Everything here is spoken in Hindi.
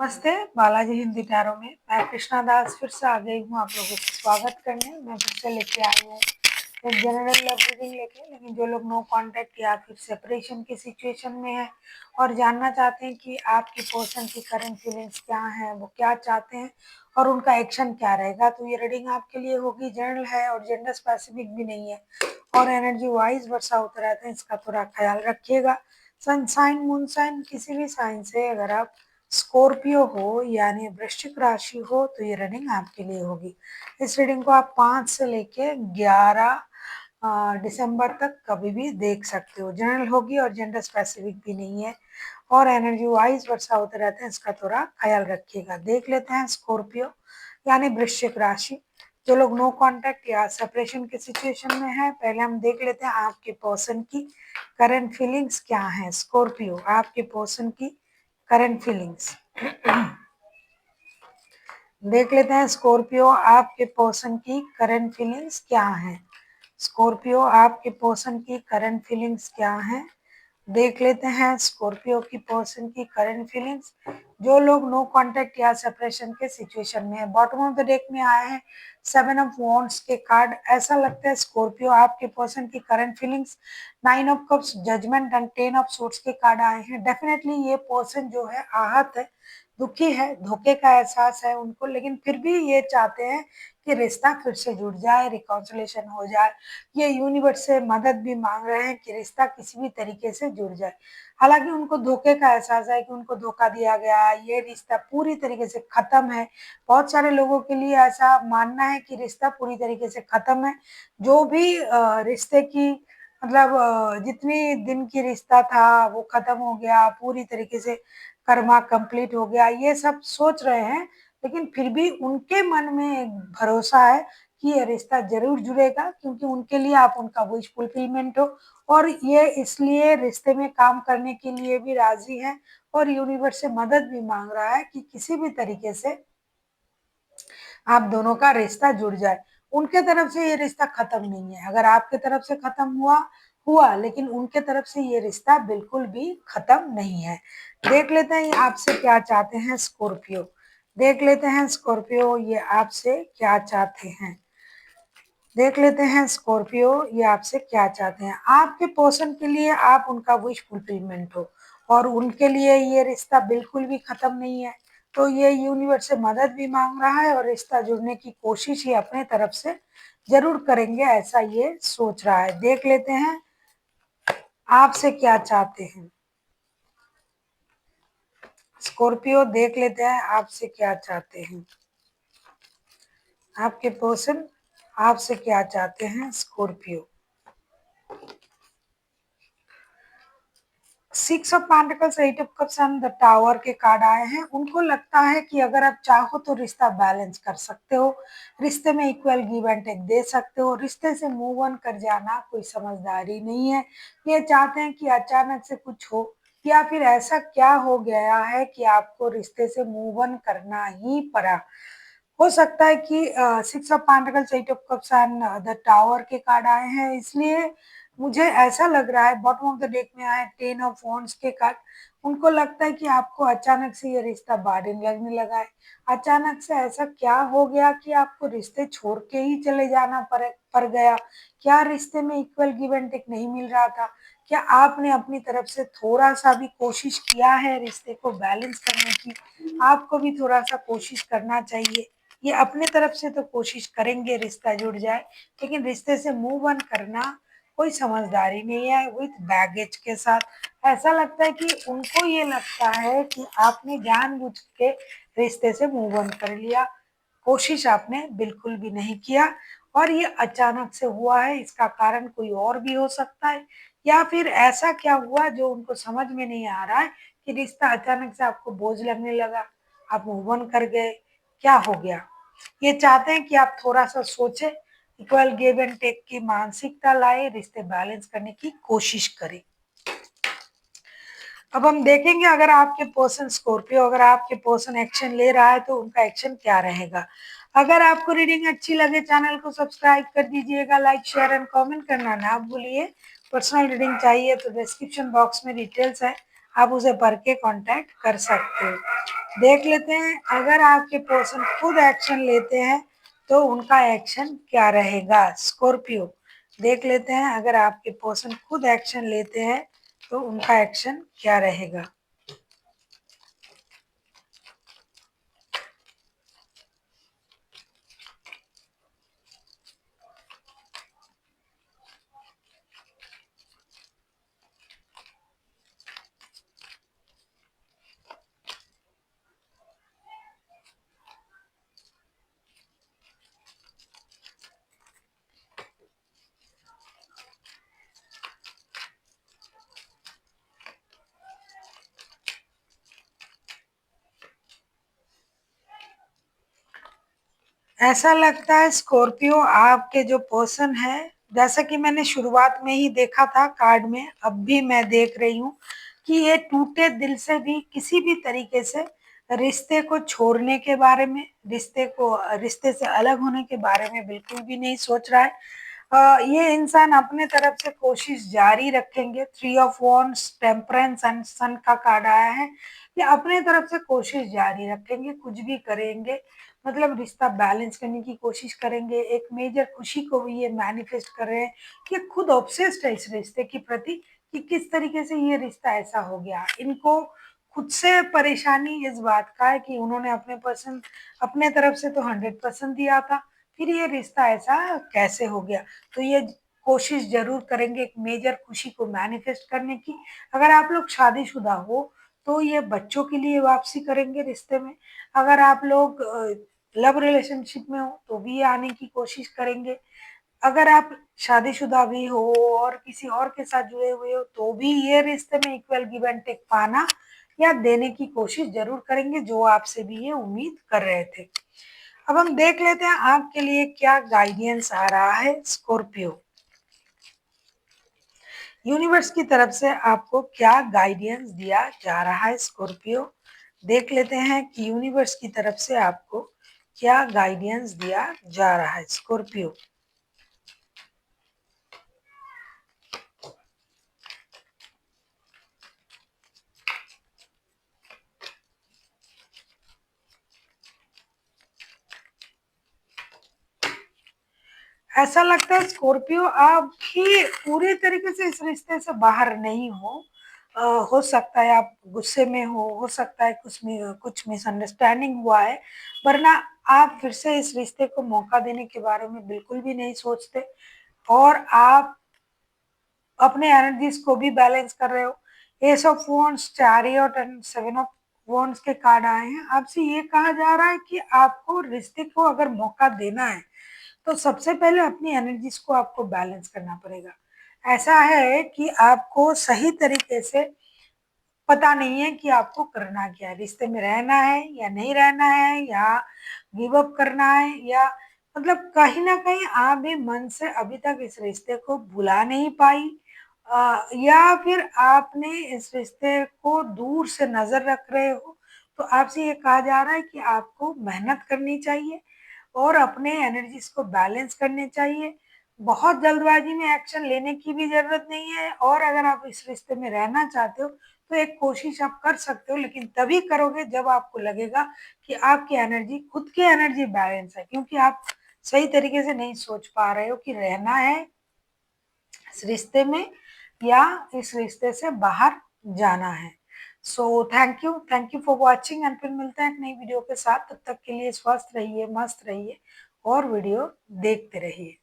नमस्ते, बालाजी हिंदी टैरो में मैं कृष्णा दास फिर से आ गई हूँ आप लोगों का स्वागत करने। मैं फिर से लेके आई हूँ एक जनरल लव रीडिंग लेके, लेकिन जो लोग नो कांटेक्ट या फिर सेपरेशन की सिचुएशन में है और जानना चाहते हैं कि आपकी पर्सन की करंट फीलिंग्स क्या हैं, वो क्या चाहते हैं और उनका एक्शन क्या रहेगा, तो ये रीडिंग आपके लिए होगी। जनरल है और जेंडर स्पेसिफिक भी नहीं है और एनर्जी वाइज वर्षा होते रहते हैं, इसका थोड़ा ख्याल रखिएगा। सन साइन मून साइन किसी भी साइन से अगर आप स्कॉर्पियो हो यानी वृश्चिक राशि हो तो ये रीडिंग आपके लिए होगी। इस रीडिंग को आप 5 से लेके 11 दिसंबर तक कभी भी देख सकते हो। जनरल होगी और जेंडर स्पेसिफिक भी नहीं है और एनर्जी वाइज वर्षा होते रहते हैं, इसका थोड़ा ख्याल रखिएगा। देख लेते हैं स्कॉर्पियो यानी वृश्चिक राशि, जो लोग नो कांटेक्ट या सेपरेशन के सिचुएशन में है, पहले हम देख लेते हैं आपके पर्सन की करंट फीलिंग्स क्या है। स्कॉर्पियो, आपके पर्सन की करंट फीलिंग्स देख लेते हैं। स्कॉर्पियो, आपके पर्सन की करंट फीलिंग्स क्या है। स्कॉर्पियो, आपके पर्सन की करंट फीलिंग्स क्या है, देख लेते हैं। स्कॉर्पियो की पर्सन की करंट फीलिंग्स, जो लोग नो कांटेक्ट या सेपरेशन के सिचुएशन में है। बॉटम ऑफ द डेक में आए हैं 7 ऑफ वॉन्ड्स के कार्ड। ऐसा लगता है स्कॉर्पियो आपके पर्सन की current feelings 9 of cups, judgement and 10 of swords के कार्ड आए हैं। डेफिनेटली ये पर्सन जो है आहत है, दुखी है, धोखे का एहसास है उनको, लेकिन फिर भी ये चाहते हैं कि रिश्ता फिर से जुड़ जाए, रिकॉन्सिलेशन हो जाए। ये यूनिवर्स से मदद भी मांग रहे हैं कि रिश्ता किसी भी तरीके से जुड़ जाए। हालांकि उनको धोखे का एहसास है कि उनको धोखा दिया गया, ये रिश्ता पूरी तरीके से खत्म है। बहुत सारे लोगों के लिए ऐसा मानना है कि रिश्ता पूरी तरीके से खत्म है। जो भी रिश्ते की मतलब जितनी दिन की रिश्ता था वो खत्म हो गया, पूरी तरीके से कर्मा कंप्लीट हो गया, ये सब सोच रहे हैं। लेकिन फिर भी उनके मन में एक भरोसा है कि ये रिश्ता जरूर जुड़ेगा, क्योंकि उनके लिए आप उनका विश फुलफिलमेंट हो और ये इसलिए रिश्ते में काम करने के लिए भी राजी है और यूनिवर्स से मदद भी मांग रहा है कि किसी भी तरीके से आप दोनों का रिश्ता जुड़ जाए। उनके तरफ से ये रिश्ता खत्म नहीं है। अगर आपके तरफ से खत्म हुआ हुआ लेकिन उनके तरफ से ये रिश्ता बिल्कुल भी खत्म नहीं है। देख लेते हैं ये आपसे क्या चाहते हैं स्कॉर्पियो। देख लेते हैं स्कॉर्पियो, ये आपसे क्या चाहते हैं। देख लेते हैं स्कॉर्पियो, ये आपसे क्या चाहते हैं। आपके पर्सन के लिए आप उनका विश फुलफिलमेंट हो और उनके लिए ये रिश्ता बिल्कुल भी खत्म नहीं है। तो ये यूनिवर्स से मदद भी मांग रहा है और रिश्ता जुड़ने की कोशिश ही अपने तरफ से जरूर करेंगे, ऐसा ये सोच रहा है। देख लेते हैं आपसे क्या चाहते हैं स्कॉर्पियो। देख लेते हैं आपसे क्या चाहते हैं आपके पर्सन, आपसे क्या चाहते हैं Scorpio. 6 of pentacles, 8 of cups and the tower के कार्ड आए हैं। उनको लगता है कि अगर आप चाहो तो रिश्ता बैलेंस कर सकते हो, रिश्ते में इक्वल गिव एंड टेक दे सकते हो, रिश्ते से मूव ऑन कर जाना कोई समझदारी नहीं है। ये चाहते हैं कि अचानक से कुछ हो या फिर ऐसा क्या हो गया है कि आपको रिश्ते से मूव ऑन करना ही पड़ा। हो सकता है कि 6 of pentacles, 8 of cups and the tower के कार्ड आए हैं, इसलिए मुझे ऐसा लग रहा है। बॉटम ऑफ द डेक में आए 10 ऑफ वॉन्ड्स के कार्ड। उनको लगता है कि आपको अचानक से ये रिश्ता बार्डन लगने लगा है। अचानक से ऐसा क्या हो गया कि आपको रिश्ते छोड़ के ही चले जाना पड़ गया। क्या रिश्ते में इक्वल गिव एंड टेक नहीं मिल रहा था? क्या आपने अपनी तरफ से थोड़ा सा भी कोशिश किया है रिश्ते को बैलेंस करने की? आपको भी थोड़ा सा कोशिश करना चाहिए। ये अपने तरफ से तो कोशिश करेंगे रिश्ता जुड़ जाए, लेकिन रिश्ते से मूव ऑन करना कोई समझदारी नहीं है विथ बैगेज के साथ। ऐसा लगता है कि उनको ये लगता है कि आपने जानबूझ के रिश्ते से मूव ऑन कर लिया, कोशिश आपने बिल्कुल भी नहीं किया और ये अचानक से हुआ है। इसका कारण कोई और भी हो सकता है या फिर ऐसा क्या हुआ जो उनको समझ में नहीं आ रहा है कि रिश्ता अचानक से आपको बोझ लगने लगा, आप मूव ऑन कर गए, क्या हो गया। ये चाहते हैं कि आप थोड़ा सा सोचें, इक्वल गिव एंड टेक की मानसिकता लाए, रिश्ते बैलेंस करने की कोशिश करें। अब हम देखेंगे अगर आपके पर्सन स्कॉर्पियो, अगर आपके पर्सन एक्शन ले रहा है तो उनका एक्शन क्या रहेगा। अगर आपको रीडिंग अच्छी लगे चैनल को सब्सक्राइब कर दीजिएगा, लाइक शेयर एंड कमेंट करना ना भूलिए। पर्सनल रीडिंग चाहिए तो डिस्क्रिप्शन बॉक्स में डिटेल्स है, आप उसे पढ़ के कांटेक्ट कर सकते हो। देख लेते हैं अगर आपके पर्सन खुद एक्शन लेते हैं तो उनका एक्शन क्या रहेगा। स्कॉर्पियो, देख लेते हैं अगर आपके पर्सन खुद एक्शन लेते हैं तो उनका एक्शन क्या रहेगा। ऐसा लगता है स्कॉर्पियो आपके जो पर्सन है, जैसा कि मैंने शुरुआत में ही देखा था कार्ड में, अब भी मैं देख रही हूँ कि ये टूटे दिल से भी किसी भी तरीके से रिश्ते को छोड़ने के बारे में, रिश्ते से अलग होने के बारे में बिल्कुल भी नहीं सोच रहा है। ये इंसान अपने तरफ से कोशिश जारी रखेंगे। 3 ऑफ वॉन्ड्स, टेम्परेंस एंड सन का कार्ड आया है। ये अपने तरफ से कोशिश जारी रखेंगे, कुछ भी करेंगे, मतलब रिश्ता बैलेंस करने की कोशिश करेंगे। एक मेजर खुशी को भी ये मैनिफेस्ट कर रहे हैं कि खुद ऑब्सेस्ड है इस रिश्ते के प्रति कि किस तरीके से ये रिश्ता ऐसा हो गया। इनको खुद से परेशानी इस बात का है कि उन्होंने अपने तरफ से तो 100% दिया था, फिर ये रिश्ता ऐसा कैसे हो गया। तो ये कोशिश जरूर करेंगे एक मेजर खुशी को मैनिफेस्ट करने की। अगर आप लोग शादीशुदा हो तो ये बच्चों के लिए वापसी करेंगे रिश्ते में। अगर आप लोग लव रिलेशनशिप में हो तो भी ये आने की कोशिश करेंगे। अगर आप शादीशुदा भी हो और किसी और के साथ जुड़े हुए हो तो भी ये रिश्ते में इक्वल गिव एंड टेक पाना या देने की कोशिश जरूर करेंगे, जो आपसे भी ये उम्मीद कर रहे थे। अब हम देख लेते हैं आपके लिए क्या गाइडेंस आ रहा है स्कॉर्पियो। यूनिवर्स की तरफ से आपको क्या गाइडेंस दिया जा रहा है स्कॉर्पियो। देख लेते हैं कि यूनिवर्स की तरफ से आपको क्या गाइडेंस दिया जा रहा है स्कॉर्पियो। ऐसा लगता है स्कॉर्पियो आप भी पूरे तरीके से इस रिश्ते से बाहर नहीं हो। हो सकता है आप गुस्से में हो सकता है कुछ मिसअंडरस्टैंडिंग हुआ है, वरना आप फिर से इस रिश्ते को मौका देने के बारे में बिल्कुल भी नहीं सोचते और आप अपने एनर्जीज को भी बैलेंस कर रहे हो। S of wands, chariot and 7 of wands के कार्ड आए हैं। आपसे ये कहा जा रहा है कि आपको रिश्ते को अगर मौका देना है तो सबसे पहले अपनी एनर्जीज को आपको बैलेंस करना पड़ेगा। ऐसा है कि आपको सही तरीके से पता नहीं है कि आपको करना क्या है, रिश्ते में रहना है या नहीं रहना है, या गिव अप करना है, या मतलब कहीं ना कहीं आप भी मन से अभी तक इस रिश्ते को भुला नहीं पाई, या फिर आपने इस रिश्ते को दूर से नजर रख रहे हो। तो आपसे ये कहा जा रहा है कि आपको मेहनत करनी चाहिए और अपने एनर्जीज को बैलेंस करने चाहिए। बहुत जल्दबाजी में एक्शन लेने की भी जरूरत नहीं है, और अगर आप इस रिश्ते में रहना चाहते हो तो एक कोशिश आप कर सकते हो, लेकिन तभी करोगे जब आपको लगेगा कि आपकी एनर्जी, खुद की एनर्जी बैलेंस है, क्योंकि आप सही तरीके से नहीं सोच पा रहे हो कि रहना है इस रिश्ते में या इस रिश्ते से बाहर जाना है। So thank you for watching and फिर मिलते हैं एक नई वीडियो के साथ। तब तक के लिए स्वस्थ रहिए, मस्त रहिए और वीडियो देखते रहिए।